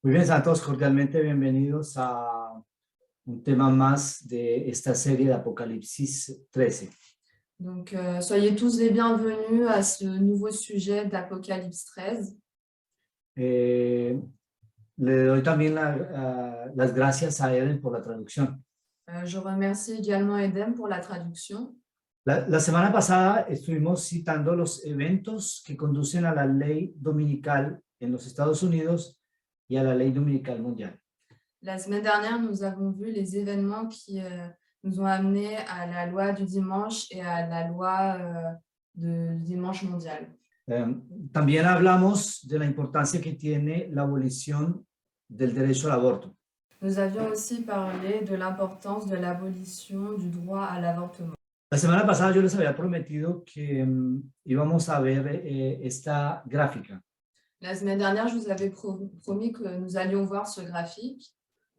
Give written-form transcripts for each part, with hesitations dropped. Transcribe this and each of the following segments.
Muy bien, sean todos cordialmente bienvenidos a un tema más de esta serie de Apocalipsis 13. Donc, soyez tous les bienvenus à ce nouveau sujet d'Apocalypse 13. Le doy también las gracias a Eden por la traducción. Je remercie également Edem pour la traduction. La semana pasada estuvimos citando los eventos que conducen a la ley dominical en los Estados Unidos y a la ley dominical mundial. La semaine dernière, nous avons vu les événements qui nous ont amenés à la loi du dimanche et à la loi du dimanche mondial. También hablamos de la importancia que tiene la abolición del derecho al aborto. Nous avions aussi parlé de l'importance de l'abolition du droit à l'avortement. La semana pasada yo les había prometido que íbamos a ver esta gráfica. La semaine dernière, je vous avais promis que nous allions voir ce graphique.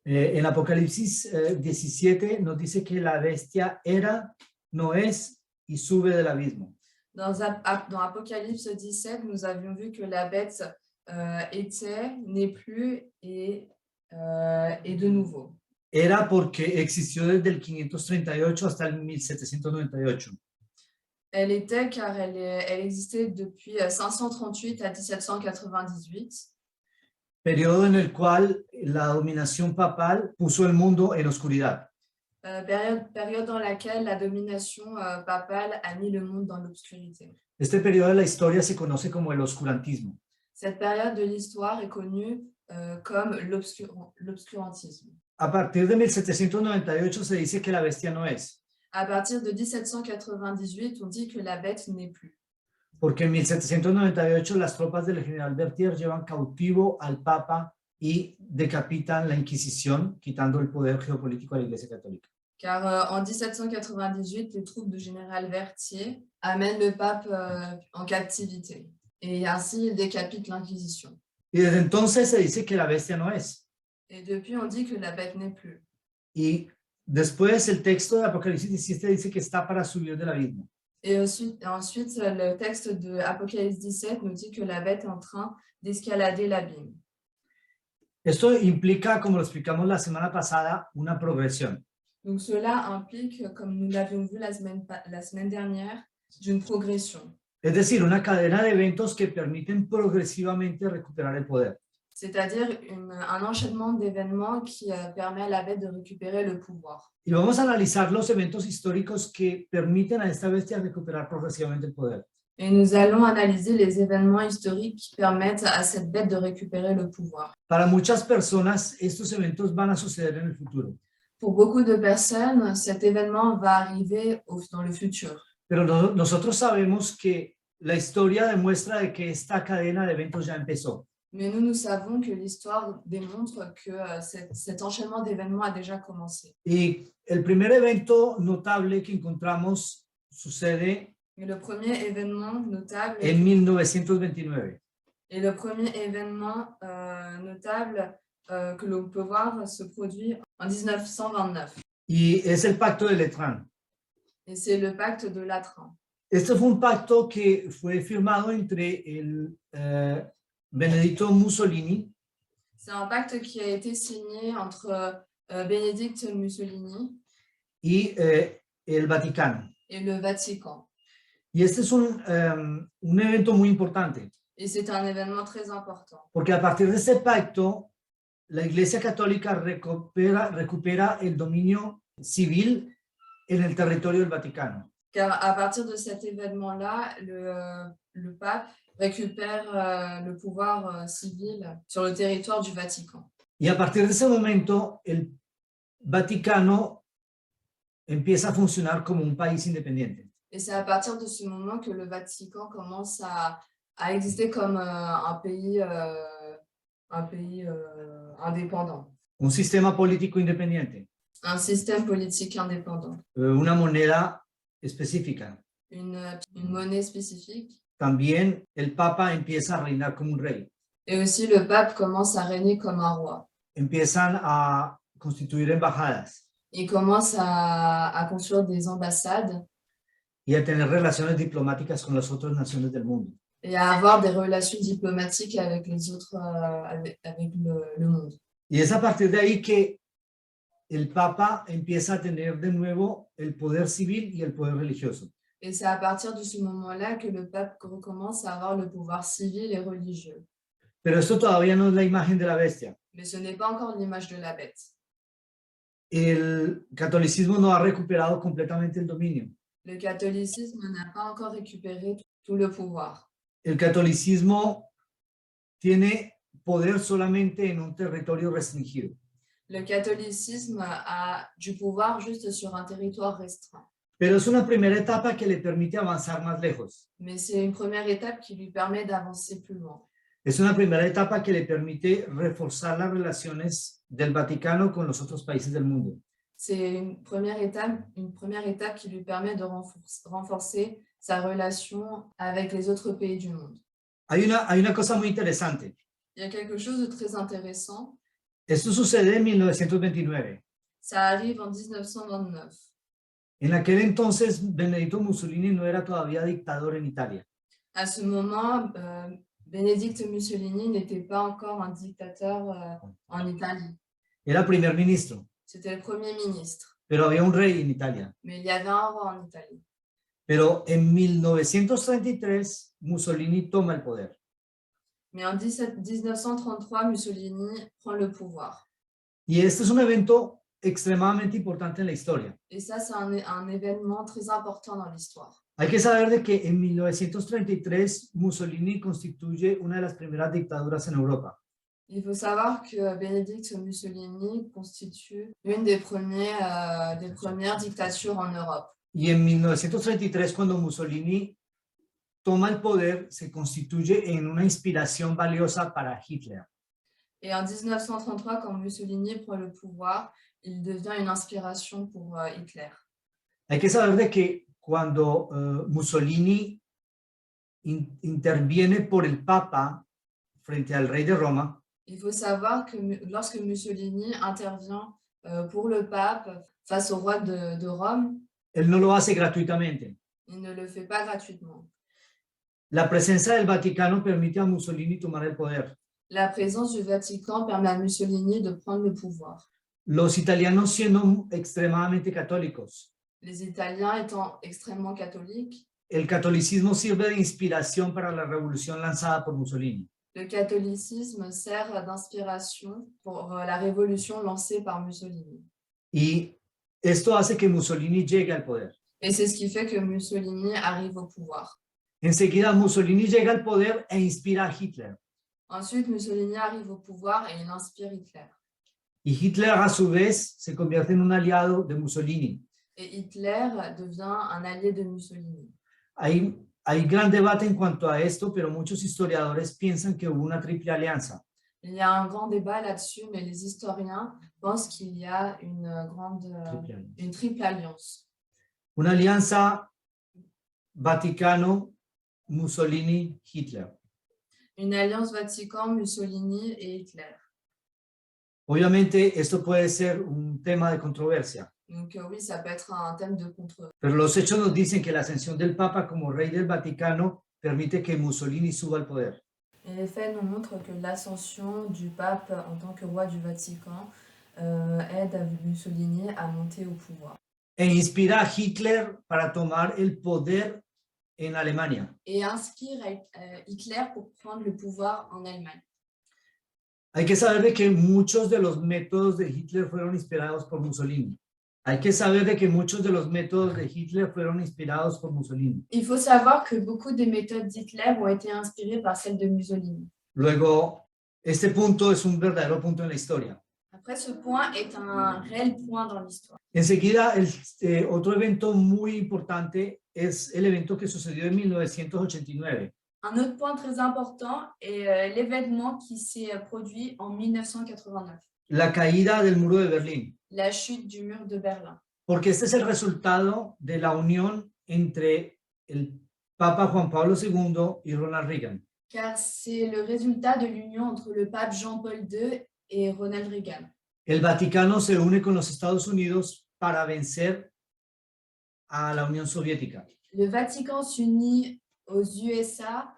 En Apocalipsis 17 nos dice que la bestia era, no es y sube del abismo. Dans Apocalypse 17, nous avions vu que la bête était, n'est plus et de nouveau. Era porque existió desde el 538 hasta el 1798. Elle était car elle existait depuis 538 à 1798. Periodo en el cual la dominación papal puso el mundo en oscuridad. Période dans laquelle la domination papale a mis le monde dans l'obscurité. Este periodo de la historia se conoce como el oscurantismo. Cette période de l'histoire est connue comme l'obscurantisme. A partir de 1798 se dice que la bestia no es. À partir de 1798, on dit que la bête n'est plus. Porque en 1798 las tropas del general Berthier llevan cautivo al Papa y decapitan la Inquisición, quitando el poder geopolítico a la Iglesia Católica. Car en 1798, les troupes du général Berthier amènent le pape en captivité. Et ainsi, ils décapitent l'Inquisition. Y desde entonces se dice que la bestia no es. Et depuis, on dit que la bête n'est plus. Y después el texto de Apocalipsis 17 dice que está para subir del abismo. Et ensuite, le texte de Apocalypse 17 nous dit que la bête est en train d'escalader l'abîme. Esto implica, como lo explicamos la semana pasada, una progresión. Donc cela implique, comme nous l'avions vu la semaine dernière, d'une progression. Es decir, una cadena de eventos que permiten progresivamente recuperar el poder. C'est-à-dire un enchaînement d'événements qui permet à la bête de récupérer le pouvoir. Y vamos a analizar los eventos históricos que permiten a esta bestia recuperar progresivamente el poder. Et nous allons analyser les événements historiques qui permettent à cette bête de récupérer le pouvoir. Para muchas personas, estos eventos van a suceder en el futuro. Pour beaucoup de personnes, cet événement va arriver dans le futur. Pero nosotros sabemos que la historia demuestra de que esta cadena de eventos ya empezó. Mais nous savons que l'histoire démontre que cet enchaînement d'événements a déjà commencé. Y el primer evento notable que encontramos sucede Et le premier événement notable en 1929. Et le premier événement notable que l'on peut voir se produit en 1929. Y es el pacto de Letrán. Et c'est le pacte de Latran. Este fue un pacto que fue firmado entre el Benedetto Mussolini. C'est un pacte qui a été signé entre Benedict Mussolini y el Vaticano. Et le Vatican. Y este es un evento muy importante. Et c'est un événement très important. Porque a partir de este pacto, la Iglesia Católica recupera el dominio civil en el territorio del Vaticano. Car à partir de cet événement-là, le pape récupère le pouvoir civil sur le territoire du Vatican. Y a partir de ese momento, el Vaticano empieza a funcionar como un país independiente. Et c'est à partir de ce moment que le Vatican commence à exister comme un pays indépendant. Un sistema político independiente. Un système politique indépendant. Una moneda específica. Une monnaie spécifique. También el Papa empieza a reinar como un rey. Et aussi le pape commence à régner comme un roi. Empiezan a constituir embajadas. Il commence à construire des ambassades. Y a tener relaciones diplomáticas con las otras naciones del mundo. et à avoir des relations diplomatiques avec les autres, avec le monde. Y es a partir de ahí que el Papa empieza a tener de nuevo el poder civil y el poder religioso. Et c'est à partir de ce moment-là que le pape recommence à avoir le pouvoir civil et religieux. Pero esto todavía no es la imagen de la bestia. Mais ce n'est pas encore l'image de la bête. El catolicismo no ha recuperado completamente el dominio. Le catholicisme n'a pas encore récupéré tout le pouvoir. El catolicismo tiene poder solamente en un territorio restringido. Le catholicisme a du pouvoir juste sur un territoire restreint. Pero es una primera etapa que le permite avanzar más lejos. Mais c'est une première étape qui lui permet d'avancer plus loin. Es una primera etapa que le permite reforzar las relaciones del Vaticano con los otros países del mundo. C'est une première étape qui lui permet de renforcer sa relation avec les autres pays du monde. Hay una cosa muy interesante. Il y a quelque chose de très intéressant. Esto sucede en 1929. Ça arrive en 1929. En aquel entonces, Benedetto Mussolini no era todavía dictador en Italia. À ce moment, Benedetto Mussolini n'était pas encore un dictateur en Italie. Era primer ministro, C'était le premier ministre. pero había un rey en Italia. Mais il y avait un roi en Italie. Pero en 1933, Mussolini toma el poder. Mais en 1933, Mussolini prend le pouvoir. Y este es un evento extremadamente importante en la historia. Et ça, c'est un événement très important dans l'histoire. Hay que saber de que en 1933 Mussolini constituye una de las primeras dictaduras en Europa. Il faut savoir que Benedetto Mussolini constitue une des premières dictatures en Europe. Y en 1933, cuando Mussolini toma el poder, se constituye en una inspiración valiosa para Hitler. Et en 1933, quand Mussolini prend le pouvoir, il devient une inspiration pour Hitler. Hay que saber de que cuando Mussolini interviene por el Papa frente al rey de Roma, Il faut savoir que lorsque Mussolini intervient pour le pape face au roi de Rome, él no lo hace gratuitamente. il ne le fait pas gratuitement. La presencia del Vaticano permite a Mussolini tomar el poder. La présence du Vatican permet à Mussolini de prendre le pouvoir. Los italianos siendo extremadamente católicos. Les Italiens étant extrêmement catholiques, El catolicismo sirve de inspiración para la revolución lanzada por Mussolini. le catholicisme sert d'inspiration pour la révolution lancée par Mussolini. Y esto hace que Mussolini llegue al poder. Et c'est ce qui fait que Mussolini arrive au pouvoir. Enseguida Mussolini llega al poder e inspira a Hitler. Ensuite, Mussolini arrive au pouvoir et il inspire Hitler. Y Hitler a su vez se convierte en un aliado de Mussolini. Et Hitler devient un allié de Mussolini. Hay gran debate en cuanto a esto, pero muchos historiadores piensan que hubo una triple alianza. Il y a un grand débat là-dessus, mais les historiens pensent qu'il y a une triple alliance. Una alianza Vaticano, Mussolini, Hitler. Une alliance Vatican, Mussolini et Hitler. Obviamente esto puede ser un tema de controversia. Donc oui, ça peut être un thème de controverse. Pero los hechos nos dicen que la ascensión del Papa como rey del Vaticano permite que Mussolini suba al poder. Et les faits nous montrent que l'ascension du pape en tant que roi du Vatican aide à Mussolini à monter au pouvoir. E inspira a Hitler para tomar el poder en Alemania. Et inspire Hitler pour prendre le pouvoir en Allemagne. Hay que saber de que muchos de los métodos de Hitler fueron inspirados por Mussolini. Hay que saber de que muchos de los métodos de Hitler fueron inspirados por Mussolini. Il faut savoir que beaucoup des méthodes d'Hitler ont été inspirées par celles de Mussolini. Luego, este punto es un verdadero punto en la historia. Après, ce point est un réel point dans l'histoire. Enseguida, otro evento muy importante es el evento que sucedió en 1989. Un autre point très important est l'événement qui s'est produit en 1989. La caída del muro de Berlín. La chute du mur de Berlin. Porque este es el resultado de la unión entre el Papa Juan Pablo II y Ronald Reagan. Car c'est le résultat de l'union entre le pape Jean-Paul II et Ronald Reagan. El Vaticano se une con los Estados Unidos para vencer a la Unión Soviética. Le Vatican s'unit aux USA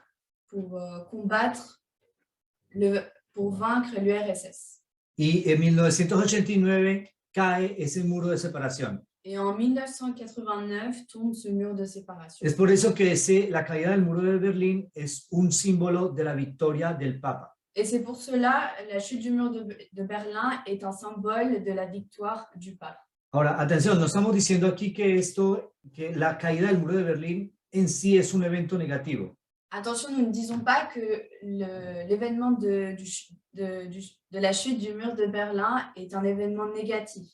pour vaincre l'URSS. Y en 1989 cae ese muro de separación. Et en 1989 tombe ce mur de séparation. Es por eso que la caída del muro de Berlín es un símbolo de la victoria del Papa. Et c'est pour cela, la chute du mur de Berlin est un symbole de la victoire du pape. Ahora, atención, no estamos diciendo aquí que la caída del muro de Berlín en sí es un evento negativo. Attention, nous ne disons pas que l'événement de la chute du mur de Berlin est un événement négatif.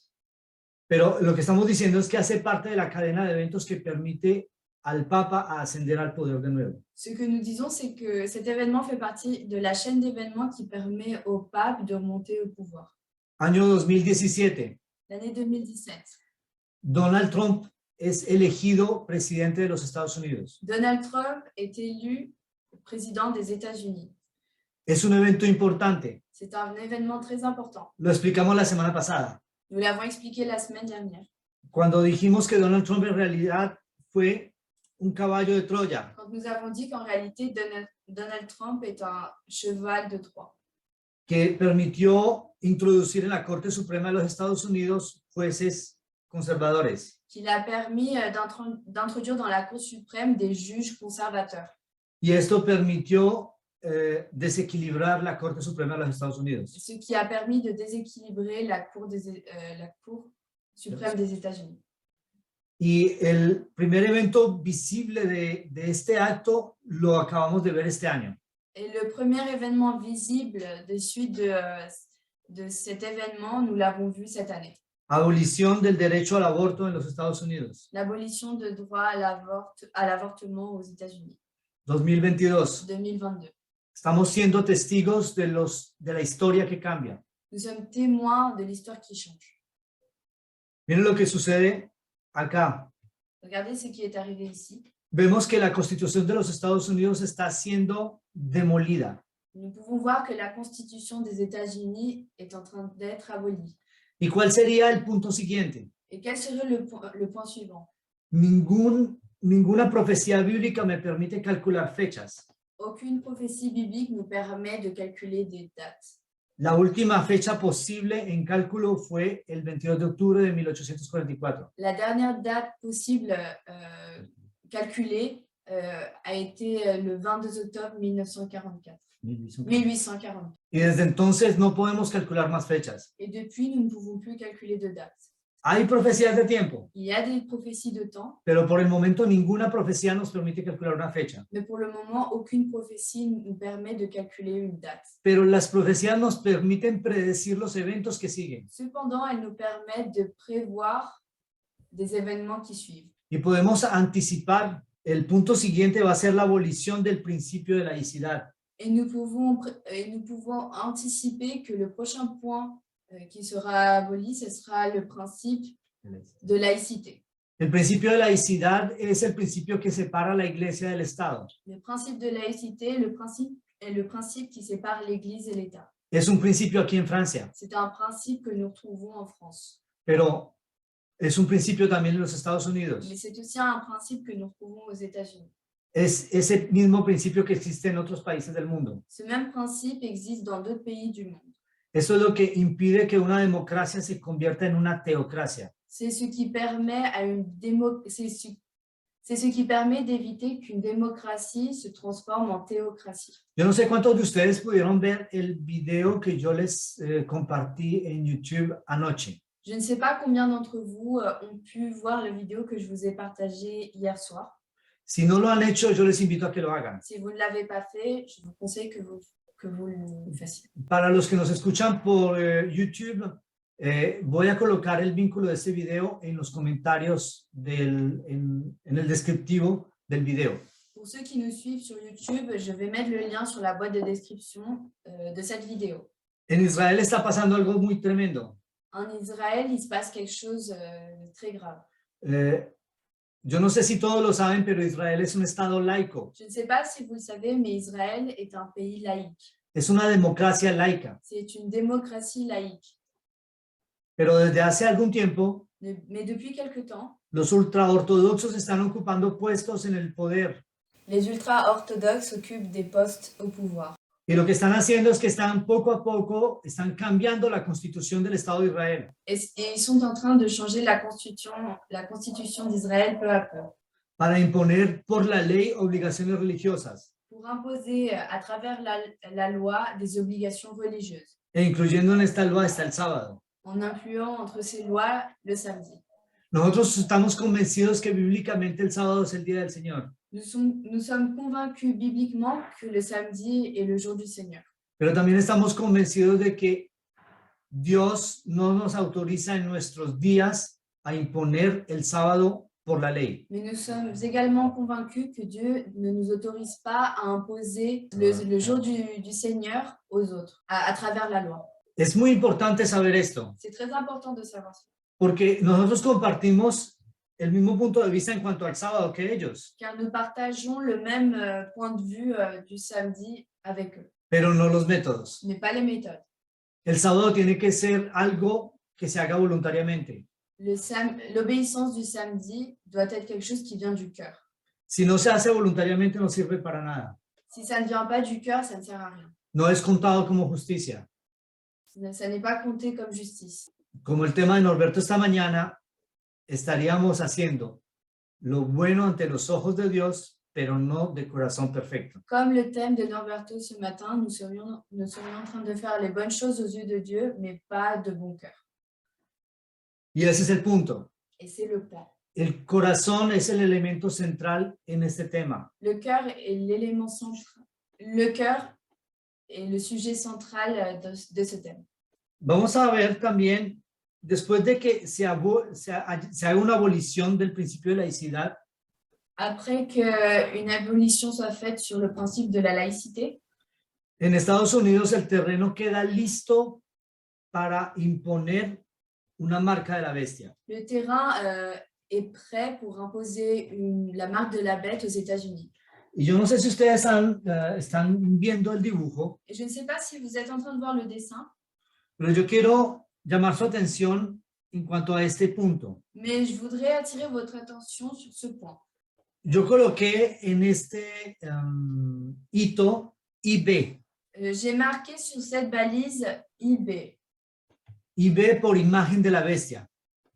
Pero lo que estamos diciendo es que hace parte de la cadena de eventos que permite al Papa a ascender al poder de nuevo. Ce que nous disons, c'est que cet événement fait partie de la chaîne d'événements qui permet au pape de remonter au pouvoir. Año 2017. L'année 2017. Donald Trump es elegido presidente de los Estados Unidos. Donald Trump est élu président des États-Unis. Es un evento importante. C'est un événement très important. Lo explicamos la semana pasada. Nous l'avons expliqué la semaine dernière. Cuando dijimos que Donald Trump en realidad fue un caballo de Troya. Quand nous avons dit qu'en réalité, Donald Trump est un cheval de Troie. Que permitió introducir en la Corte Suprema de los Estados Unidos jueces conservadores. Qu'il a permis d'introduire dans la Cour suprême des juges conservateurs. Y esto permitió desequilibrar la Corte Suprema de los Estados Unidos. Ce qui a permis de déséquilibrer la Cour suprême des États-Unis. Y el primer evento visible de este acto lo acabamos de ver este año. Et le premier événement visible de suite de cet événement, nous l'avons vu cette année. Abolición del derecho al aborto en los Estados Unidos. L'abolition de droit à l'avortement aux États-Unis. 2022. 2022. Estamos siendo testigos de la historia que cambia. Nous sommes témoins de l'histoire qui change. Miren lo que sucede acá. Regardez ce qui est arrivé ici. Vemos que la Constitución de los Estados Unidos está siendo demolida. Nous pouvons voir que la Constitution des États-Unis est en train d'être abolie. ¿Y cuál sería el punto siguiente? Et quel serait le point suivant? Ninguna profecía bíblica me permite calcular fechas. Aucune prophétie biblique nous permet de calculer des dates. La última fecha posible en cálculo fue el 22 de octubre de 1844. La dernière date possible calculée a été le 22 octobre 1944. 1844. Y desde entonces no podemos calcular más fechas. Et depuis, nous ne pouvons plus calculer de dates. Hay profecías de tiempo, Il y a des prophéties de temps, pero por el momento ninguna profecía nos permite calcular una fecha. mais pour le moment, aucune prophétie nous permet de calculer une date. Pero las profecías nos permiten predecir los eventos que siguen. Cependant, elles nous permettent de prévoir des événements qui suivent. Y podemos anticipar, el punto siguiente va a ser la abolición del principio de laicidad. Et nous pouvons anticiper que le prochain point qui sera aboli, ce sera le principe de laïcité. El principio de laicidad es el principio que separa la iglesia del Estado. Le principe de laïcité est le principe qui sépare l'Église et l'État. Es un principio aquí en Francia, C'est un principe que nous retrouvons en France. pero es un principio también en los Estados Unidos. Mais c'est aussi un principe que nous retrouvons aux États-Unis. Es ese mismo principio que existe en otros países del mundo. Ce même principe existe dans d'autres pays du monde. Eso es lo que impide que una democracia se convierta en una teocracia. C'est ce qui permet c'est ce qui permet d'éviter qu'une démocratie se transforme en théocratie. Yo no sé cuántos de ustedes pudieron ver el video que yo les compartí en YouTube anoche. Je ne sais pas combien d'entre vous ont pu voir la vidéo que je vous ai partagée hier soir. Si no lo han hecho, yo les invito a que lo hagan. Si vous ne l'avez pas fait, je vous conseille que vous le fassiez. Para los que nos escuchan por YouTube, voy a colocar el vínculo de este video en los comentarios en el descriptivo del video. Pour ceux qui nous suivent sur YouTube, je vais mettre le lien sur la boîte de description de cette vidéo. En Israel está pasando algo muy tremendo. En Israël, il se passe quelque chose de très grave. Yo no sé si todos lo saben, pero Israel es un estado laico. Je ne sais pas si vous le savez, mais Israël est un pays laïque. Es una democracia laica. C'est une démocratie laïque. Pero desde hace algún tiempo, Mais depuis quelque temps, los ultraortodoxos están ocupando puestos en el poder. Les ultra-orthodoxes occupent des postes au pouvoir. Y lo que están haciendo es que están poco a poco, están cambiando la constitución del Estado de Israel. Et ils sont en train de changer la constitution d'Israël peu à peu, Para imponer por la ley obligaciones religiosas, pour imposer à travers la loi des obligations religieuses, e incluyendo en esta loi está el sábado. en incluant entre ces lois le samedi. Nosotros estamos convencidos que bíblicamente el sábado es el día del Señor, Nous sommes convaincus bibliquement que le samedi est le jour du Seigneur. pero también estamos convencidos de que Dios no nos autoriza en nuestros días a imponer el sábado por la ley. Mais nous sommes également convaincus que Dieu ne nous autorise pas à imposer le jour du Seigneur aux autres, à travers la loi. Es muy importante saber esto, C'est très important de savoir ça, porque nosotros compartimos el mismo punto de vista en cuanto al sábado que ellos, car nous partageons le même point de vue du samedi avec eux, pero no los métodos. mais pas les méthodes. El sábado tiene que ser algo que se haga voluntariamente. L'obéissance du samedi doit être quelque chose qui vient du cœur. Si no se hace voluntariamente, no sirve para nada. Si ça ne vient pas du cœur, ça ne sert à rien. No es contado como justicia. Ça n'est pas compté comme justice. Como el tema de Norberto esta mañana, estaríamos haciendo lo bueno ante los ojos de Dios, pero no de corazón perfecto. Comme le thème de Norberto ce matin, nous serions en train de faire les bonnes choses aux yeux de Dieu, mais pas de bon cœur. Y ese es el punto. Et c'est le point. El corazón es el elemento central en este tema. Le cœur est l'élément central. Le cœur est le sujet central de ce thème. Vamos a ver también, después de que se haga una abolición del principio de laicidad, Après qu'une abolition soit faite sur le principe de la laïcité, en Estados Unidos el terreno queda listo para imponer una marca de la bestia. le terrain est prêt pour imposer la marque de la bête aux États-Unis. Y yo no sé si ustedes están viendo el dibujo, Et je ne sais pas si vous êtes en train de voir le dessin, pero yo quiero llamar su atención en cuanto a este punto. mais je voudrais attirer votre attention sur ce point. Yo coloqué en este hito IB. J'ai marqué sur cette balise IB. IB por imagen de la bestia.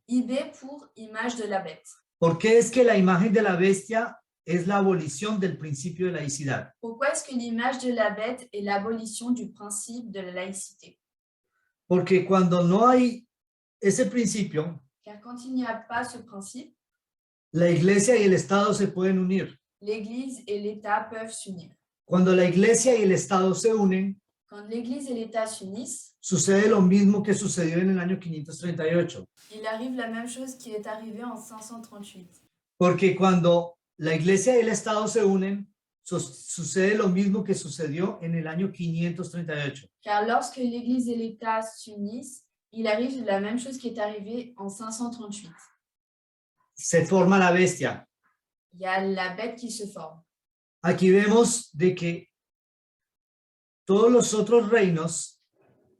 IB pour image de la bête. ¿Por qué es que la imagen de la bestia es la abolición del principio de laicidad? Pourquoi est-ce que l'image de la bête est l'abolition du principe de la laïcité? Porque cuando no hay ese principio, Car quand il n'y a pas ce principe, la iglesia y el Estado se pueden unir. l'Église et l'État peuvent s'unir. Cuando la iglesia y el Estado se unen, Quand l'Église et l'État s'unissent, sucede lo mismo que sucedió en el año 538. il arrive la même chose qui est arrivée en 538. Porque cuando la iglesia y el Estado se unen, sucede lo mismo que sucedió en el año 538. Car lorsque l'Église et l'État s'unissent, il arrive la même chose qui est arrivée en 538. Se forma la bestia. Il y a la bête qui se forme. Aquí vemos de que todos los otros reinos,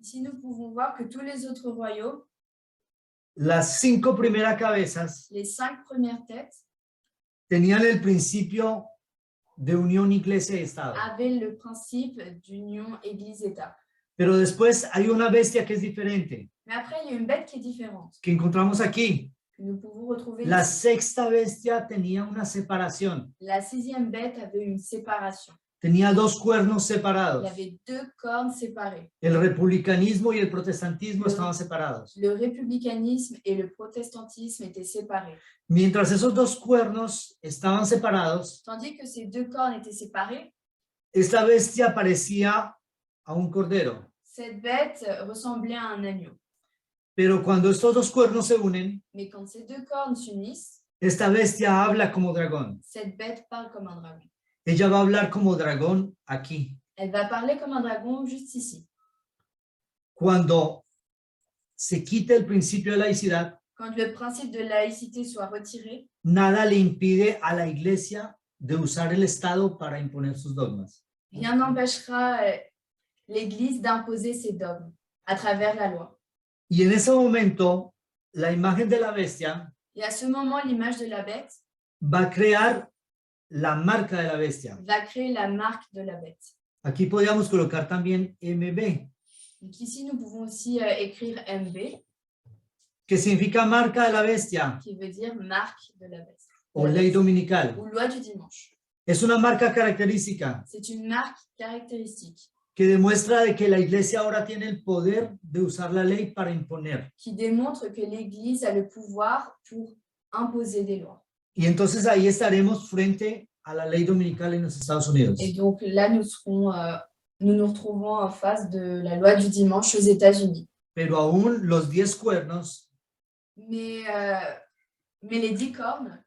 Ici, nous pouvons voir que tous les autres royaumes, las 5 primeras cabezas, les 5 premières têtes, tenían el principio de unión iglesia y Estado. avaient le principe d'union Église-État. Pero después hay una bestia que es diferente, Mais après, il y a une bête qui est différente, que encontramos aquí. que nous pouvons retrouver La ici. sexta bestia tenía una separación, La 6e bête avait une séparation. tenía 2 cuernos Il separados. avait 2 cornes séparées. El republicanismo y el protestantismo estaban separados. Le républicanisme et le protestantisme étaient séparés. Mientras esos 2 cuernos estaban separados, Tandis que ces 2 cornes étaient séparées, esta bestia parecía a un cordero. cette bête ressemblait à un agneau. Pero cuando estos 2 cuernos se unen, Mais quand ces 2 cornes s'unissent, esta bestia habla como dragón. cette bête parle comme un dragon. Ella va a hablar como dragón aquí. Elle va parler comme un dragon juste ici. Cuando se quita el principio de laicidad, Quand le principe de laïcité soit retiré, nada le impide a la iglesia de usar el Estado para imponer sus dogmas. rien n'empêchera l'Église d'imposer ses dogmes à travers la loi. Y en ese momento, la imagen de la bestia Et à ce moment, l'image de la bête va a crear la marca de la bestia. va créer la marque de la bête. Aquí podríamos colocar también MB, Donc ici, nous pouvons aussi écrire MB, que significa marca de la bestia qui veut dire marque de la bête. o ley dominical. Ou loi du dimanche. Es una marca característica C'est une marque caractéristique que demuestra de que la iglesia ahora tiene el poder de usar la ley para imponer. qui démontre que l'Église a le pouvoir pour imposer des lois. Y entonces ahí estaremos frente a la ley dominical en los Estados Unidos. Et donc là, nous nous retrouvons en face de la loi du dimanche aux États-Unis. Pero aún los 10 cuernos Mais les 10 cornes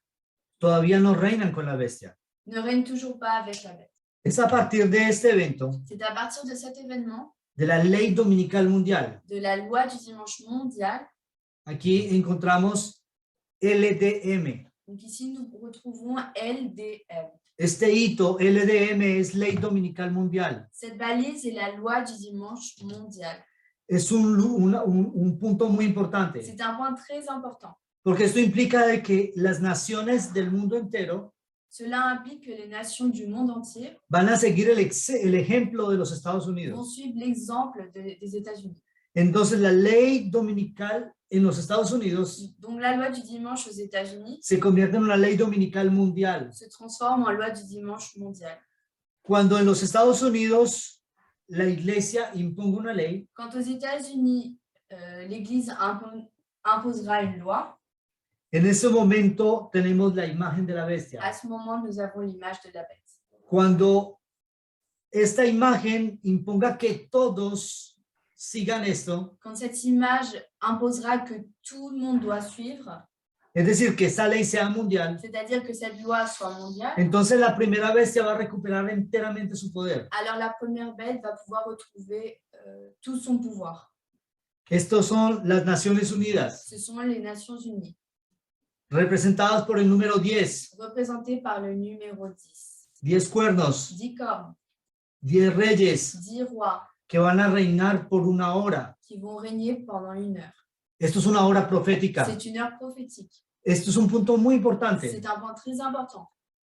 todavía no reinan con la bestia. ne règnent toujours pas avec la bête. Es a partir de este evento, C'est à partir de cet événement, de la ley dominical mundial. de la loi du dimanche mondial. Aquí encontramos LDM. Donc ici, nous retrouvons LDM. Este hito, LDM, es ley dominical mundial. Cette balise est la loi du dimanche mondial. Es un punto muy importante, C'est un point très important. porque esto implica de que las naciones del mundo entero Cela implique que les nations du monde entier van a seguir el ejemplo de los Estados vont Unidos. suivre l'exemple des États-Unis. Entonces, la ley dominical en los Estados Unidos Donc la loi du dimanche aux États-Unis se convierte en una ley dominical mundial. se transforme en loi du dimanche mondial. Cuando en los Estados Unidos la iglesia imponga una ley, Quand aux États-Unis, l'Église imposera une loi, en ese momento tenemos la imagen de la bestia. à ce moment, nous avons l'image de la bête. Cuando esta imagen imponga que todos sigan esto, Quand cette image imposera que tout le monde doit suivre, es decir, que esta ley sea mundial, c'est-à-dire que cette loi soit mondiale, entonces la primera bestia va a recuperar enteramente su poder. alors la première bête va pouvoir retrouver tout son pouvoir. Estos son las Naciones Unidas, Ce sont les Nations Unies, representadas por el número 10, représentées par le numéro 10. 10 cuernos, 10 cornes, 10 reyes 10 rois que van a reinar por una hora. qui vont régner pendant 1 heure. Esto es una hora profética. C'est une heure prophétique. Esto es un punto muy importante. C'est un point très important.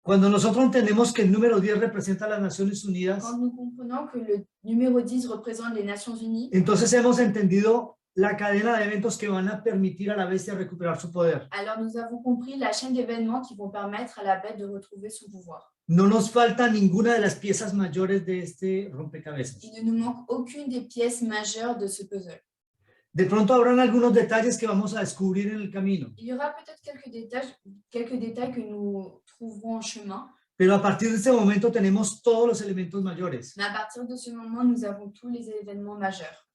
Cuando nosotros entendemos que el número 10 representa a las Naciones Unidas, Quand nous comprenons que le numéro 10 représente les Nations Unies, entonces hemos entendido la cadena de eventos que van a permitir a la bestia recuperar su poder. alors nous avons compris la chaîne d'événements qui vont permettre à la bête de retrouver son pouvoir. No nos falta ninguna de las piezas mayores de este rompecabezas. Il ne nous manque aucune des pièces majeures de ce puzzle. De pronto habrán algunos detalles que vamos a descubrir en el camino, Il y aura peut-être quelques détails que nous trouverons en chemin, pero a partir de este momento tenemos todos los elementos mayores. mais à partir de ce moment, nous avons tous les événements majeurs.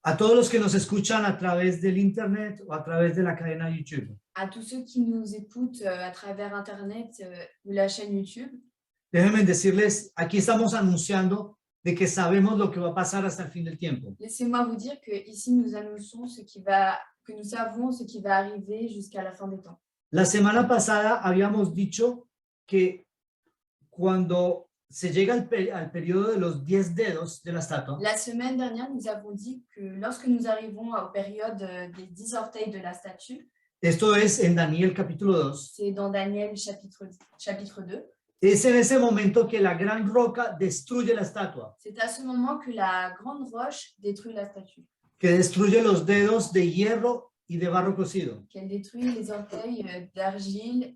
A todos los que nos escuchan a través del internet o a través de la cadena YouTube, À tous ceux qui nous écoutent à travers Internet ou la chaîne YouTube, déjenme decirles, aquí estamos anunciando de que sabemos lo que va a pasar hasta el fin del tiempo. laissez-moi vous dire que ici nous annonçons que nous savons ce qui va arriver jusqu'à la fin des temps. La semana pasada habíamos dicho que cuando se llega al periodo de los 10 dedos de la estatua, La semaine dernière, nous avons dit que lorsque nous arrivons aux périodes des 10 orteils de la statue, esto es en Daniel capítulo 2, c'est dans Daniel chapitre 2, es en ese momento que la gran roca destruye la estatua, c'est à ce moment que la grande roche détruit la statue, que destruye los dedos de hierro y de barro cocido, qu'elle détruit les orteils d'argile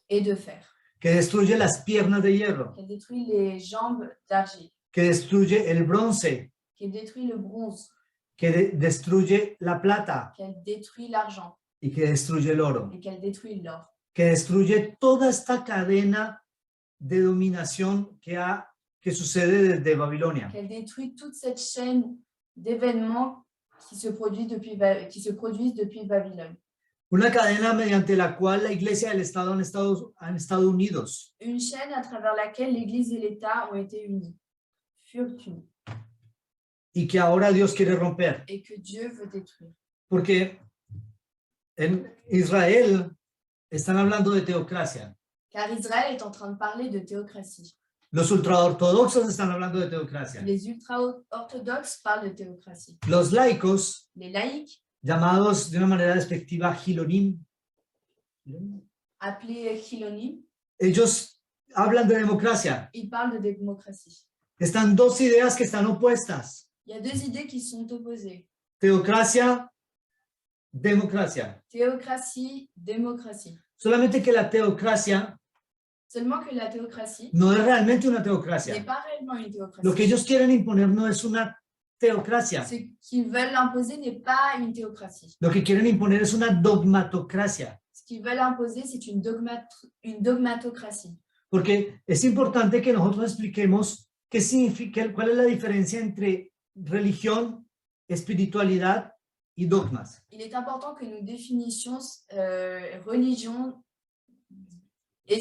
et de fer, que destruye las piernas de hierro, qu'elle détruit les jambes d'argile, que destruye el bronce, qu'elle détruit le bronze, que destruye la plata qu'elle détruit l'argent y que destruye el oro, et qu'elle détruit l'or, que destruye toda esta cadena de dominación que sucede desde Babilonia. qu'elle détruit toute cette chaîne d'événements qui se produisent depuis Babylone. Una cadena mediante la cual la iglesia y el Estado han estado unidos. Une chaîne à travers laquelle l'Église et l'État ont été furent unis, Y que ahora Dios quiere romper. et que Dieu veut détruire. Porque en Israel están hablando de teocracia. Car Israël est en train de parler de théocratie. Los ultraortodoxos están hablando de teocracia. Les ultra-orthodoxes parlent de théocratie. Los laicos, Les laïcs, llamados de una manera despectiva Hilonim, appelés Chilonim, Ellos hablan de democracia. Ils parlent de démocratie. Están dos ideas que están opuestas. Il y a deux idées qui sont opposées. Teocracia, democracia. Théocratie, démocratie. Solamente que la teocracia Seulement que la théocratie no es realmente una n'est teocracia. pas réellement une théocratie. Lo que ellos quieren imponer no es una teocracia. Ce qu'ils veulent imposer n'est pas une théocratie. Lo que quieren imponer es una dogmatocracia. Ce qu'ils veulent imposer, c'est une dogmatocratie. Porque es importante que nosotros expliquemos qué significa, cuál es la diferencia entre religión, espiritualidad y dogmas. Il est important que nous définissions religion et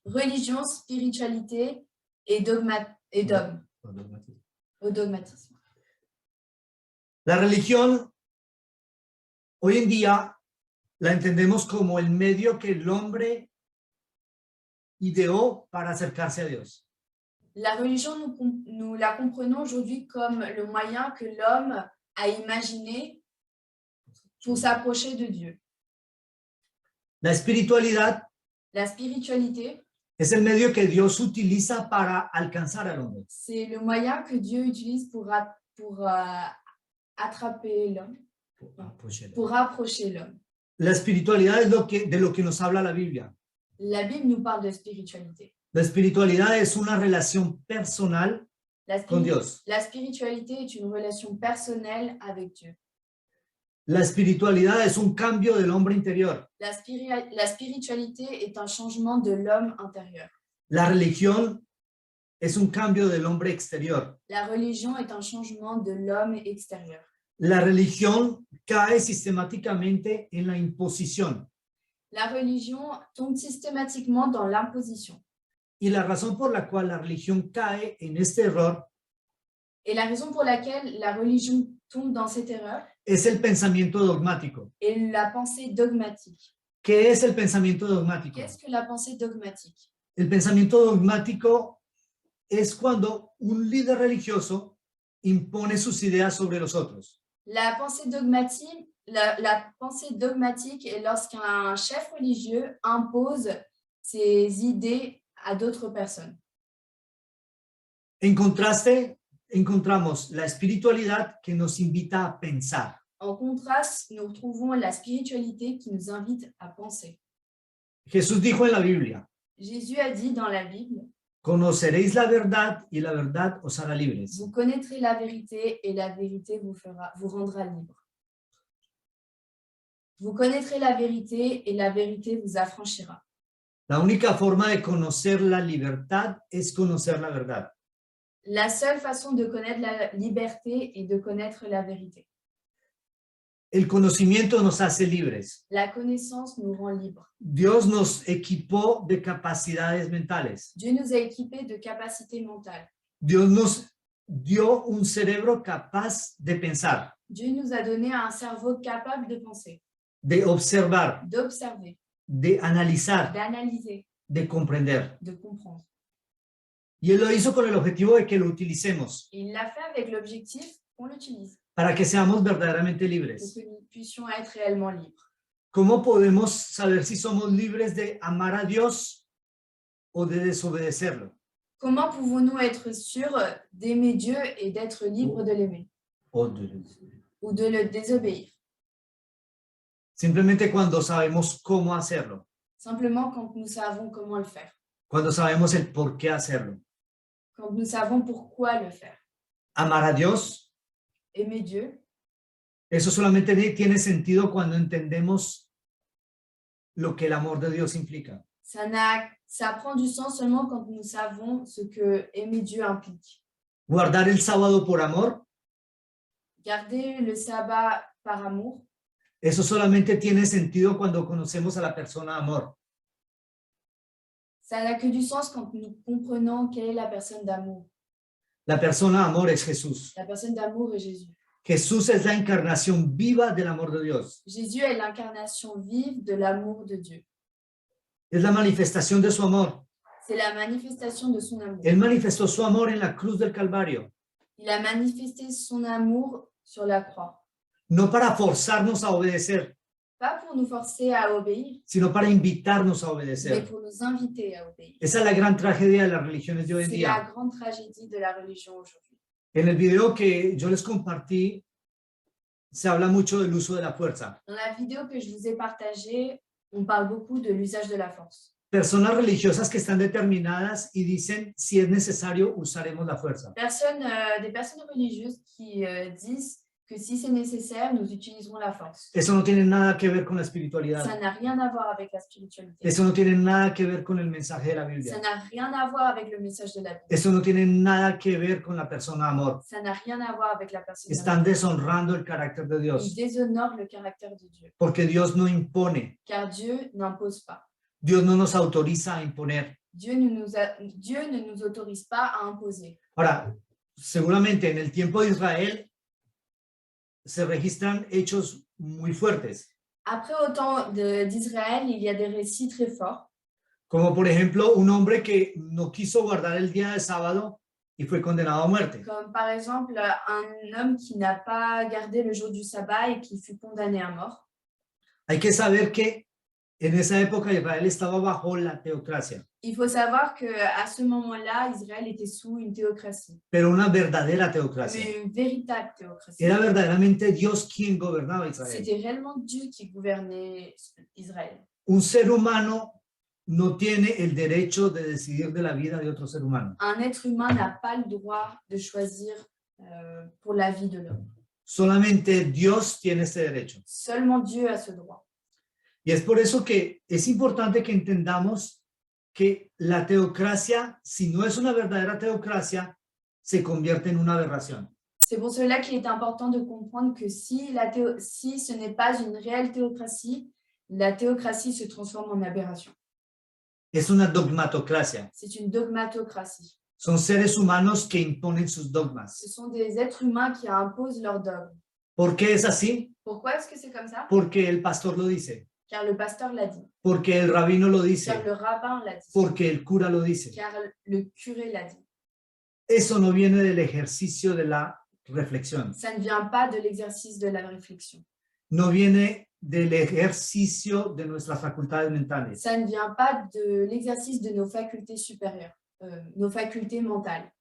religion, spiritualité et dogme. Au dogmatisme. La religión hoy en día la entendemos como el medio que el hombre ideó para acercarse a Dios. La religion, nous la comprenons aujourd'hui comme le moyen que l'homme a imaginé pour s'approcher de Dieu. La espiritualidad La spiritualité, es el medio que Dios utiliza para alcanzar al hombre. c'est le moyen que Dieu utilise pour attraper l'homme, pour rapprocher l'homme. La espiritualidad es de lo que nos habla la Biblia. La Bible nous parle de spiritualité. La espiritualidad es una relación personal con Dios. La spiritualité est une relation personnelle avec Dieu. La espiritualidad es un cambio del hombre interior. La spiritualité est un changement de l'homme intérieur. La religión es un cambio del hombre exterior. La religion est un changement de l'homme extérieur. La religión cae sistemáticamente en la imposición. La religion tombe systématiquement dans l'imposition. Y la razón por la cual la religión cae en este error Et la raison pour laquelle la religion tombe dans cette erreur es el pensamiento dogmático. est la pensée dogmatique. ¿Qué es el pensamiento dogmático? Qu'est-ce que la pensée dogmatique? El pensamiento dogmático es cuando un líder religioso impone sus ideas sobre los otros. La pensée dogmatique, la pensée dogmatique est lorsqu'un chef religieux impose ses idées à d'autres personnes. En contraste, encontramos la espiritualidad que nos invita a pensar. En contraste, nous retrouvons la spiritualité qui nous invite à penser. Jesús dijo en la Biblia, Jésus a dit dans la Bible, conoceréis la verdad y la verdad os hará libres. vous connaîtrez la vérité et la vérité vous rendra libre. Vous connaîtrez la vérité et la vérité vous affranchira. La única forma de conocer la libertad es conocer la verdad. La seule façon de connaître la liberté est de connaître la vérité. El conocimiento nos hace libres. La connaissance nous rend libres. Dios nos equipó de capacidades mentales. Dieu nous a équipés de capacités mentales. Dios nos dio un cerebro capaz de pensar, Dieu nous a donné un cerveau capable de penser, de observar, d'observer, de analizar, d'analyser, de comprender. de comprendre. Y Él lo hizo con el objetivo de que lo utilicemos Et il l'a fait avec l'objectif qu'on l'utilise, para que seamos verdaderamente pour libres. que nous puissions être réellement libres. ¿Cómo podemos saber si somos libres de amar a Dios o de desobedecerlo? Comment pouvons-nous être sûrs d'aimer Dieu et d'être libres de l'aimer ou de le désobéir? Simplemente cuando sabemos cómo hacerlo, Simplement quand nous savons comment le faire, cuando sabemos el por qué hacerlo. quand nous savons pourquoi le faire. Amar a Dios, Aimer Dieu, eso solamente tiene sentido cuando entendemos lo que el amor de Dios implica. ça prend du sens seulement quand nous savons ce que aimer Dieu implique. Guardar el sábado por amor, Garder le sabbat par amour, eso solamente tiene sentido cuando conocemos a la persona amor. ça n'a que du sens quand nous comprenons quelle est la personne d'amour. La persona amor es Jesús. La personne d'amour est Jésus. Jesús es la encarnación viva del amor de Dios. Jésus est l'incarnation vive de l'amour de Dieu. Es la manifestación de su amor. C'est la manifestation de son amour. Él manifestó su amor en la cruz del Calvario, Il a manifesté son amour sur la croix. no para forzarnos a obedecer, pas pour nous forcer à obéir, sino para invitarnos a mais obedecer. pour nous inviter à obéir. Esa es la gran tragedia de las religiones de hoy en C'est la día. grande tragédie de la religion aujourd'hui. En el video que yo les compartí, se habla mucho del uso de la fuerza. Dans la vidéo que je vous ai partagée, on parle beaucoup de l'usage de la force. Personas religiosas que están determinadas y dicen, si es necesario, usaremos la fuerza. Des personnes religieuses qui disent que si c'est nécessaire, nous utiliserons la force. Eso no tiene nada que ver con la Ça espiritualidad. n'a rien à voir avec la spiritualité. Eso no tiene nada que ver con el mensaje de la Ça Biblia. n'a rien à voir avec le message de la Bible. Eso no tiene nada que ver con la persona amor. Ça n'a rien à voir avec la personne. Están deshonrando el carácter de Ils Dios, déshonorent le caractère de Dieu, porque Dios no impone. car Dieu n'impose pas. Dios no nos autoriza a imponer. Dieu ne nous autorise pas à imposer. Ahora, seguramente en el tiempo de Israel se registran hechos muy fuertes, Après, au temps d'Israël, il y a des récits très forts, como por ejemplo un hombre que no quiso guardar el día de sábado y fue condenado a muerte. comme par exemple un homme qui n'a pas gardé le jour du sabbat et qui fut condamné à mort. Hay que saber que en esa época Israel estaba bajo la teocracia, Il faut savoir qu'à ce moment-là, Israël était sous une théocratie, pero una verdadera teocracia. mais une véritable théocratie. Era verdaderamente Dios quien gobernaba Israel. C'était réellement Dieu qui gouvernait Israël. Un ser humano no tiene el derecho de decidir de la vida de otro ser humano. Un être humain n'a pas le droit de choisir pour la vie de l'homme. Solamente Dios tiene este derecho. Seulement Dieu a ce droit. Y es por eso que es importante que entendamos que la teocracia, si no es una verdadera teocracia, se convierte en una aberración. C'est pour cela qu'il est important de comprendre que si ce n'est pas une réelle théocratie, la théocratie se transforme en aberration. Es una dogmatocracia. C'est une dogmatocratie. Son seres humanos que imponen sus dogmas. Ce sont des êtres humains qui imposent leurs dogmes. ¿Por qué es así? Pourquoi est-ce que c'est comme ça? Porque el pastor lo dice, Car le pasteur l'a dit, porque el rabino lo car dice, le rabbin l'a dit, porque el cura lo dice. car le curé l'a dit. Eso no viene del ejercicio de la reflexión, Ça ne vient pas de l'exercice de la réflexion. no viene del ejercicio de nuestras facultades mentales, Ça ne vient pas de l'exercice de nos facultés supérieures, nos facultés mentales.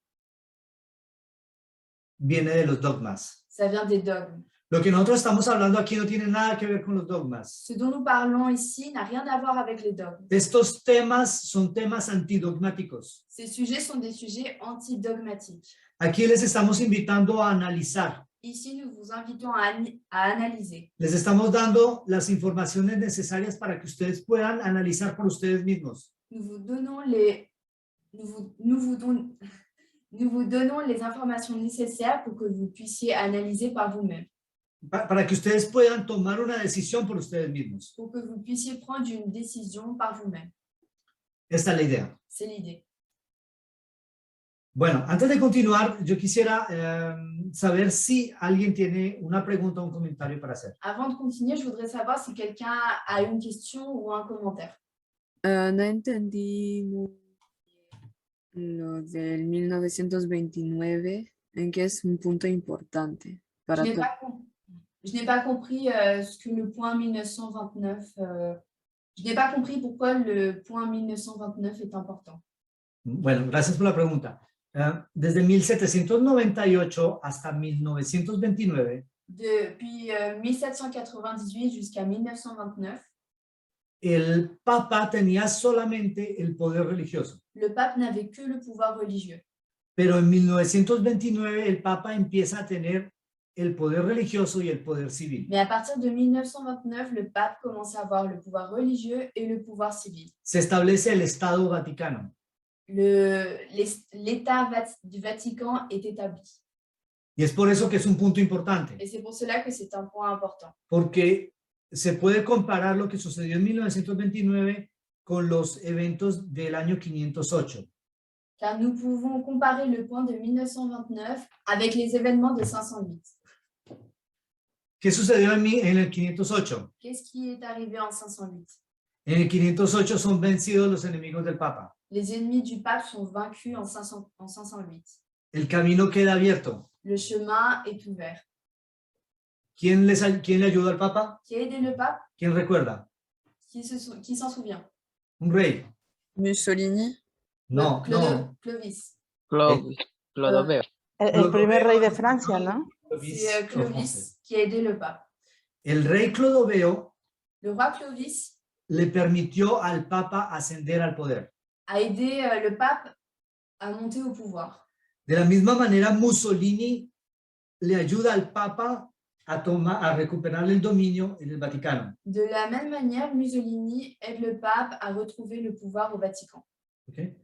viene de los dogmas. Ça vient des dogmes. Lo que nosotros estamos hablando aquí no tiene nada que ver con los dogmas. Ce dont nous parlons ici n'a rien à voir avec les dogmes. Estos temas son temas antidogmáticos. Ces sujets sont des sujets antidogmatiques. Aquí les estamos invitando a analizar. Ici, nous vous invitons à analyser. Les estamos dando las informaciones necesarias para que ustedes puedan analizar por ustedes mismos. Nous vous donnons les informations nécessaires pour que vous puissiez analyser par vous-même, Para que ustedes puedan tomar una decisión por ustedes mismos. pour que vous puissiez prendre une décision par vous-même. Esta es la idea. C'est l'idée. Bueno, antes de continuar, yo quisiera saber si alguien tiene una pregunta o un comentario para hacer. Avant de continuer, je voudrais savoir si quelqu'un a une question ou un commentaire. No entendí muy bien lo del 1929, en que es un punto importante para Je todo. n'ai pas compris ce que le point 1929. Je n'ai pas compris pourquoi le point 1929 est important. Bueno, gracias por la pregunta. Desde 1798 hasta 1929, Depuis 1798 jusqu'à 1929, el Papa tenía solamente el poder religioso. le pape n'avait que le pouvoir religieux. Pero en 1929 el Papa empieza a tener el poder religioso y el poder civil. Mais à partir de 1929, le pape commence à avoir le pouvoir religieux et le pouvoir civil. Se establece el Estado Vaticano. L'État du Vatican est établi. Y es por eso que es un punto importante, Et c'est pour cela que c'est un point important. porque se puede comparar lo que sucedió en 1929 con los eventos del año 508. Car nous pouvons comparer le point de 1929 avec les événements de 508. ¿Qué sucedió en el 508? Qu'est-ce qui est arrivé en 508? En el 508 son vencidos los enemigos del Papa. Les ennemis du pape sont vaincus en 508. El camino queda abierto. Le chemin est ouvert. ¿Quién le ayudó al Papa? Qui a aidé le pape? ¿Quién recuerda? Qui s'en souvient? Un rey. Mussolini. No, no. Clovis. Clodoveo. El primer rey de Francia, ¿no? C'est Clovis qui a aidé le pape. El rey Clodoveo Le roi Clovis le permitió al Papa ascender al poder. a aidé le pape à monter au pouvoir. De la misma manera, Mussolini le ayuda al Papa a recuperar el dominio en el Vaticano. De la même manière, Mussolini aide le pape à retrouver le pouvoir au Vatican. ¿Okay?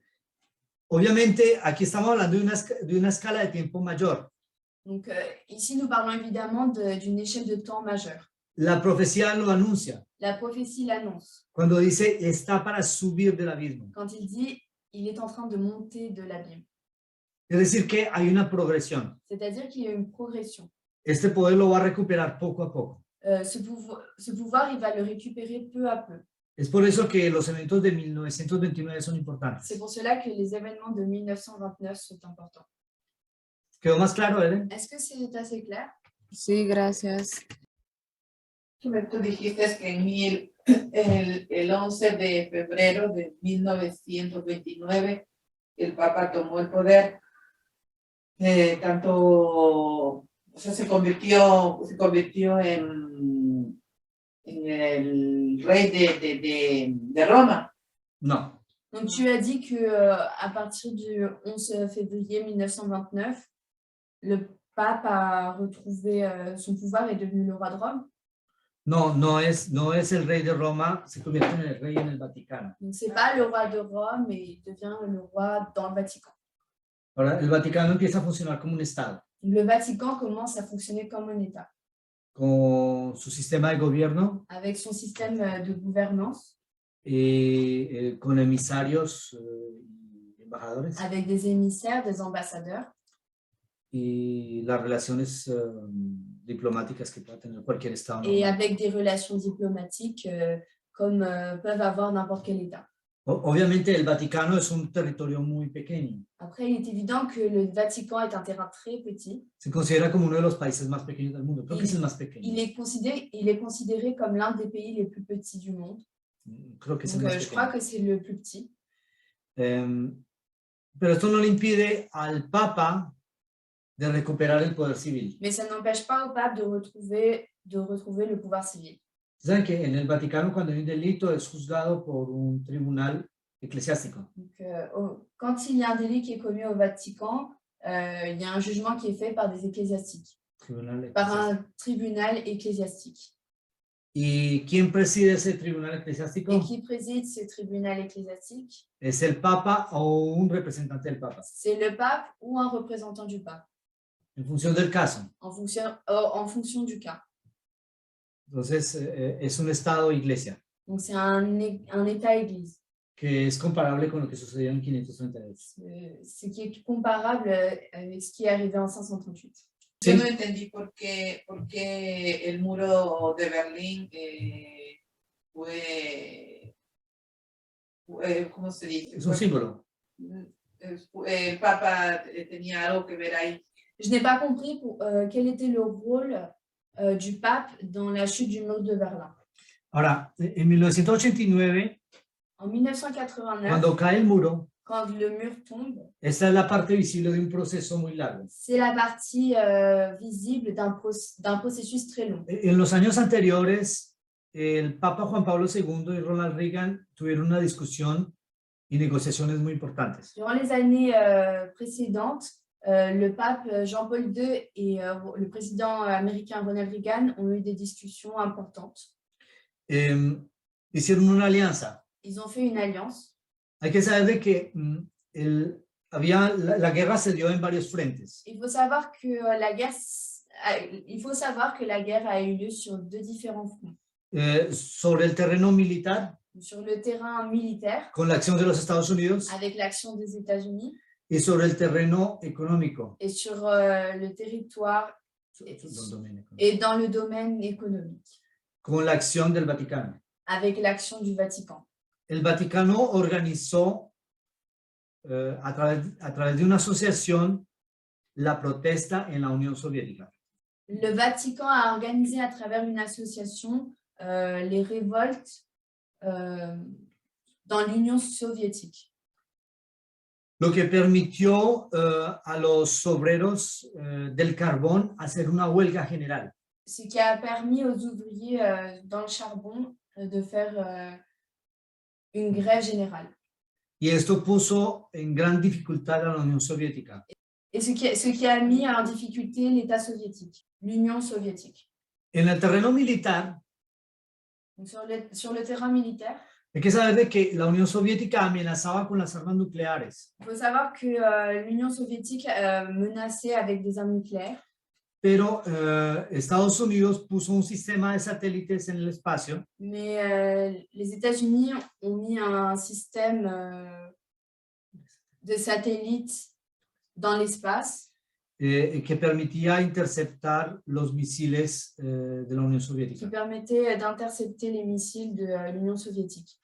Obviamente, aquí estamos hablando de una escala de tiempo mayor. Donc ici, nous parlons évidemment d'une échelle de temps majeure. La profecía lo anuncia La prophétie l'annonce cuando dice está para subir del abismo. quand il dit il est en train de monter de l'abîme. Es decir, que hay una progresión. C'est-à-dire qu'il y a une progression. Este poder lo va a recuperar poco a poco. Ce pouvoir, il va le récupérer peu à peu. Es por eso que los eventos de 1929 son importantes. C'est pour cela que les événements de 1929 sont importants. ¿Quedó más claro, Ellen? Est-ce que c'est assez clair? Sí, gracias. Tú dijiste que el 11 de febrero de 1929 el Papa tomó el poder, o sea, se convirtió en el rey de Roma. No. Donc tu as dit que à partir du 11 février 1929, le pape a retrouvé son pouvoir et est devenu le roi de Rome. No es el rey de Roma, se convierte en el rey en el Vaticano. Donc c'est pas le roi de Rome, mais il devient le roi dans le Vatican. Ahora, el Vaticano empieza a funcionar como un Estado, Le Vatican commence à fonctionner comme un État, con su sistema de gobierno avec son système de gouvernance, y con emisarios y embajadores avec des émissaires, des ambassadeurs, y las relaciones diplomáticas que pueda tener cualquier Estado et normal. avec des relations diplomatiques comme peuvent avoir n'importe quel État. Obviamente el Vaticano es un territorio muy pequeño. Après, il est évident que le Vatican est un terrain très petit. Se considera como uno de los países más pequeños del mundo. Creo que es el más pequeño. Il est considéré comme l'un des pays les plus petits du monde. Creo que es el Donc, más je crois pequeño. que c'est le plus petit. Pero esto no le impide al Papa de recuperar el poder civil. Mais ça n'empêche pas au pape de retrouver le pouvoir civil. Saben que en el Vaticano cuando hay un delito es juzgado por un tribunal eclesiástico. Donc, quand il y a un délit qui est commis au Vatican, il y a un jugement qui est fait par des ecclésiastiques, Tribunal par eclesiástico. un tribunal ecclésiastique. ¿Y quién preside ese tribunal eclesiástico? Et qui préside ce tribunal ecclésiastique? Es el Papa o un representante del Papa, C'est le pape ou un représentant du pape, en función del caso. en fonction du cas. Entonces, es un Estado-Iglesia, Donc, c'est un État-église, que es comparable con lo que sucedió en 532. ce qui est comparable avec ce qui est arrivé en 538. Sí. Yo no entendí por qué el muro de Berlín ¿cómo se dice? Es un símbolo. El Papa tenía algo que ver ahí. Je n'ai pas compris quel était le rôle du pape dans la chute du mur de Berlin. Ahora, en 1989, En 1989, cuando cae el muro, quand le mur tombe, esta es la parte visible de un proceso muy largo. c'est la partie visible d'un processus très long. En los años anteriores, el Papa Juan Pablo II y Ronald Reagan tuvieron una discusión y negociaciones muy importantes. Durant les années précédentes, le pape Jean-Paul II et le président américain Ronald Reagan ont eu des discussions importantes. Hicieron una alianza. Ils ont fait une alliance. Hay que saber de que la guerra se dio en varios frentes. Il faut savoir que la guerre a eu lieu sur deux différents fronts. Sobre el terreno militar, Sur le terrain militaire, con la acción de los Estados Unidos, avec l'action des États-Unis, y sobre el terreno económico. et sur le territoire et dans le domaine économique, Con la acción del Vaticano. avec l'action du Vatican. El Vaticano organizó a través de una asociación la protesta en la Unión Soviética. Le Vatican a organisé à travers une association les révoltes dans l'Union soviétique. Lo que permitió a los obreros del carbón hacer una huelga general. Ce qui a permis aux ouvriers dans le charbon de faire une grève générale. Y esto puso en gran dificultad a la Unión Soviética. Et ce qui a mis en difficulté l'État soviétique, l'Union soviétique. En el terreno militar, Donc, sur le terrain militaire, hay que saber de que la Unión Soviética amenazaba con las armas nucleares, il faut savoir que l'Union soviétique menaçait avec des armes nucléaires, pero Estados Unidos puso un sistema de satélites en el espacio mais les États-Unis ont mis un système de satellites dans l'espace que permitía interceptar los misiles de la Unión qui Soviética. permettait d'intercepter les missiles de l'Union soviétique.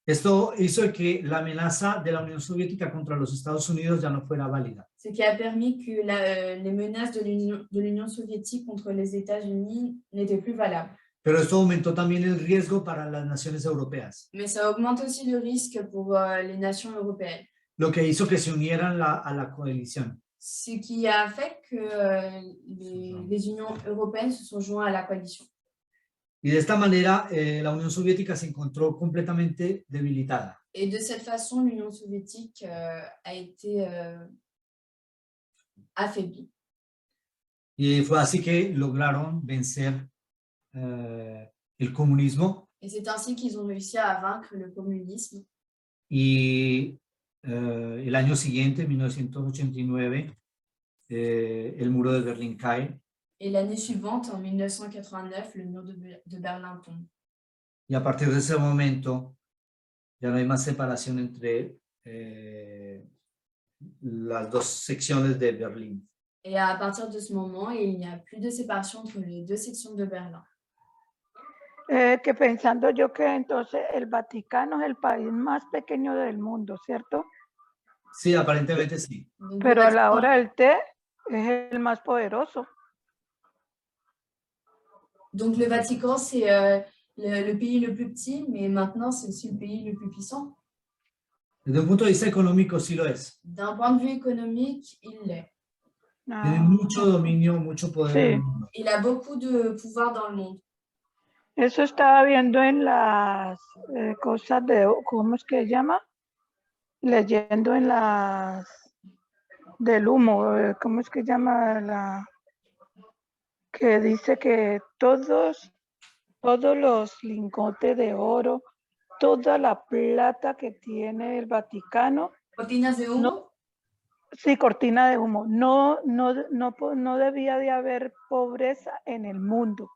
Esto hizo que la amenaza de la Unión Soviética contra los Estados Unidos ya no fuera válida. Ce qui a permis que les menaces de l'Union soviétique contre les États-Unis n'étaient plus valables. Pero esto aumentó también el riesgo para las naciones europeas, Mais ça augmente aussi le risque pour les nations européennes. lo que hizo que se unieran a la coalición. Ce qui a fait que les unions européennes se sont joints à la coalition. Y de esta manera la Unión Soviética se encontró completamente debilitada. Et de cette façon, l'Union soviétique a été affaiblie. Y fue así que lograron vencer el comunismo Et c'est ainsi qu'ils ont réussi à vaincre le communisme. y el año siguiente, 1989, el muro de Berlín cae. Et l'année suivante, en 1989, le mur de Berlin tombe. Y a partir de ese momento ya no hay más separación entre las dos secciones de Berlín. Et à partir de ce moment, il n'y a plus de séparation entre les deux sections de Berlin. Que pensando yo que entonces el Vaticano es el país más pequeño del mundo, ¿cierto? Sí, aparentemente sí. Donc, Pero a le la Vatican- hora del té es el más poderoso. Donc le Vatican, c'est le pays le plus petit, mais maintenant, c'est aussi le pays le plus puissant. Desde un punto de vista económico sí lo es. D'un point de vue économique, il l'est. Tiene Ah, mucho dominio, mucho poder. Sí. en el mundo. Il a beaucoup de pouvoir dans le monde. eso estaba viendo en las cosas de, ¿cómo es que se llama? Leyendo en las del humo, ¿cómo es que se llama? Que dice que todos los lingotes de oro, toda la plata que tiene el Vaticano, Cortinas de humo. sí, cortina de humo, no debía de haber pobreza en el mundo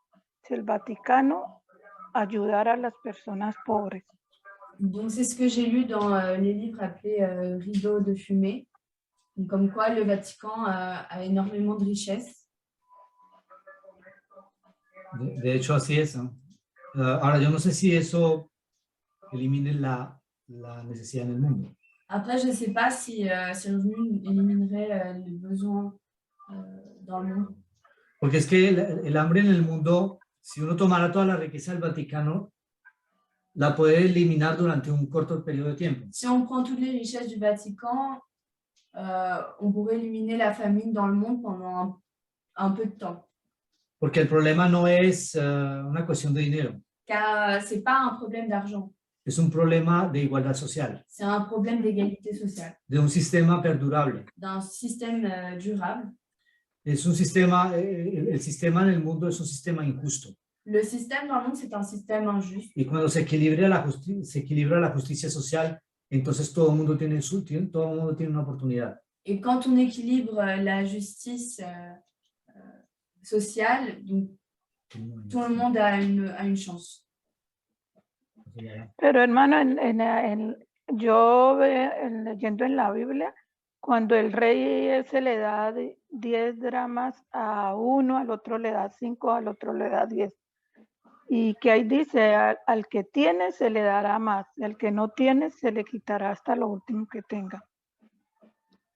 si el Vaticano ayudara a las personas pobres. Donc c'est ce que j'ai lu dans les livres appelés Rideaux de fumée. Donc, comme quoi le Vatican a énormément de richesses. De hecho, así es, ¿no? Ahora, yo no sé si eso elimine la necesidad en el mundo. Après, je ne sais pas si le revenu éliminerait les besoins dans le monde. Porque es que el hambre en el mundo, si uno tomara toda la riqueza del Vaticano, la puede eliminar durante un corto periodo de tiempo. Si on prend toutes les richesses du Vatican, on pourrait éliminer la famine dans le monde pendant un peu de temps. Porque el problema no es una cuestión de dinero, Car ce n'est pas un problème d'argent, es un problema de igualdad social, c'est un problème d'égalité sociale, de un sistema perdurable. d'un système durable. Es un sistema, el sistema en el mundo es un sistema injusto. Le système dans le monde, c'est un système injuste. Y cuando se equilibra la justicia social, entonces todo el mundo tiene una oportunidad. Et quand on équilibre la justice sociale, donc, tout le monde a une chance. Pero hermano, yo leyendo en la Biblia, cuando el rey se le da 10 dramas a uno, al otro le da 5, al otro le da 10. Y que ahí dice, al que tiene se le dará más, al que no tiene se le quitará hasta lo último que tenga.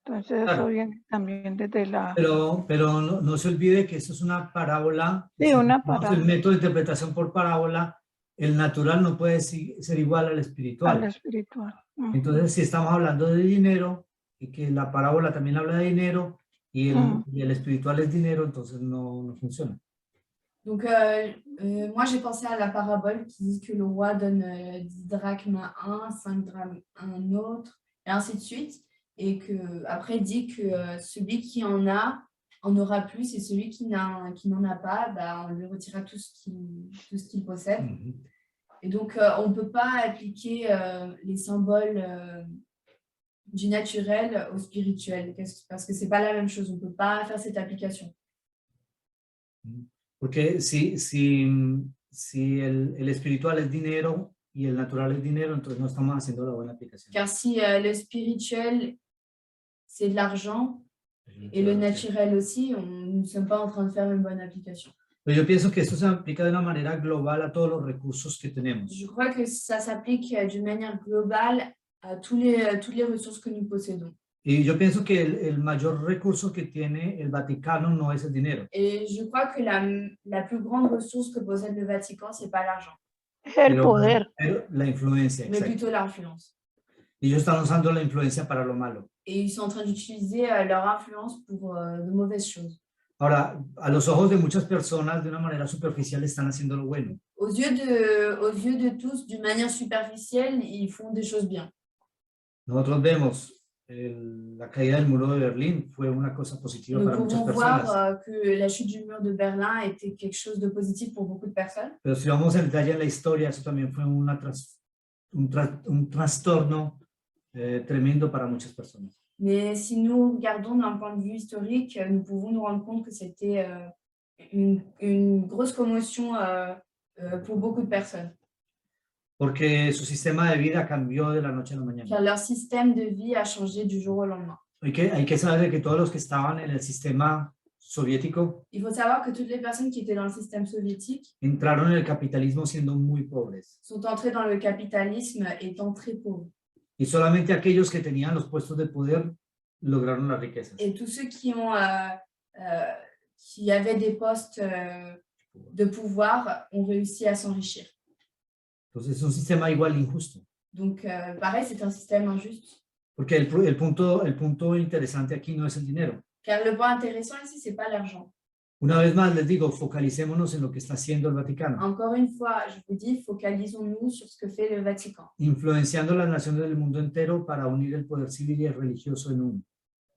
Entonces Claro. eso viene también desde la... Pero no se olvide que eso es una parábola. Sí, Si una tomamos el parábola. método de interpretación por parábola, el natural no puede ser igual al espiritual. Al espiritual. Ujú. Entonces, si estamos hablando de dinero y que la parábola también habla de dinero y el espiritual es dinero, entonces no funciona. Donc, moi, j'ai pensé à la parabole qui dit que le roi donne 10 drachmes à un, 5 drachmes à un autre, et ainsi de suite. Et que, après, dit que celui qui en a en aura plus, et celui qui n'en a pas, bah, on lui retirera tout ce qu'il possède. Ujú. Et donc, on ne peut pas appliquer les symboles du naturel au spirituel, parce que ce n'est pas la même chose. On ne peut pas faire cette application. Porque si el espiritual es dinero y el natural es dinero, entonces no estamos haciendo la buena aplicación. Car si le spirituel, c'est de l'argent, et le naturel aussi, nous ne sommes pas en train de faire une bonne application. Pero yo pienso que esto se aplica de una manera global a todos los recursos que tenemos. Je crois que ça s'applique d'une manière globale à toutes les ressources que nous possédons. Y yo pienso que el mayor recurso que tiene el Vaticano no es el dinero. Et je crois que la plus grande ressource que possède le Vatican, ce n'est pas l'argent, El poder. pero la influencia, mais exacto. plutôt l'influence. Y ellos están usando la influencia para lo malo. Et ils sont en train d'utiliser leur influence pour de mauvaises choses. Ahora, a los ojos de muchas personas, de una manera superficial, están haciendo lo bueno. Aux yeux de tous, d'une manière superficielle, ils font des choses bien. Nosotros vemos la caída del muro de Berlín fue una cosa positiva Nous para muchas pouvons personas. voir que la chute du mur de Berlin était quelque chose de positif pour beaucoup de personnes. Pero si vamos en detalle en la historia, eso también fue un trastorno tremendo para muchas personas. Mais si nous regardons d'un point de vue historique, nous pouvons nous rendre compte que c'était une grosse commotion pour beaucoup de personnes. Porque su sistema de vida cambió de la noche a la mañana. Car leur système de vie a changé du jour au lendemain. Hay que saber de que todos los que estaban en el sistema soviético Il faut savoir que toutes les personnes qui étaient dans le système soviétique entraron en el capitalismo siendo muy pobres. sont entrées dans le capitalisme étant très pauvres. Y solamente aquellos que tenían los puestos de poder lograron las riquezas. Et tous ceux qui avaient des postes de pouvoir ont réussi à s'enrichir. Entonces es un sistema igual injusto. Donc, pareil, c'est un système injuste. Porque el punto interesante aquí no es el dinero. Car le point intéressant ici, ce n'est pas l'argent. Una vez más les digo, focalicémonos en lo que está haciendo el Vaticano, Encore une fois, je vous dis, focalisons-nous sur ce que fait le Vatican, influenciando las naciones del mundo entero para unir el poder civil y el religioso en uno.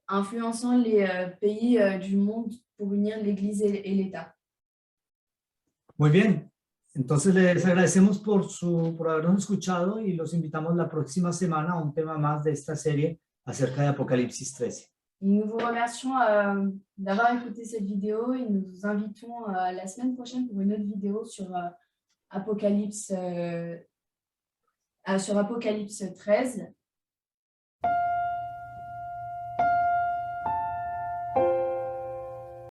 influençant les pays du monde pour unir l'Église et l'État. Muy bien, entonces les agradecemos por habernos escuchado y los invitamos la próxima semana a un tema más de esta serie acerca de Apocalipsis 13. Nous vous remercions d'avoir écouté cette vidéo et nous vous invitons la semaine prochaine pour une autre vidéo sur Apocalypse 13.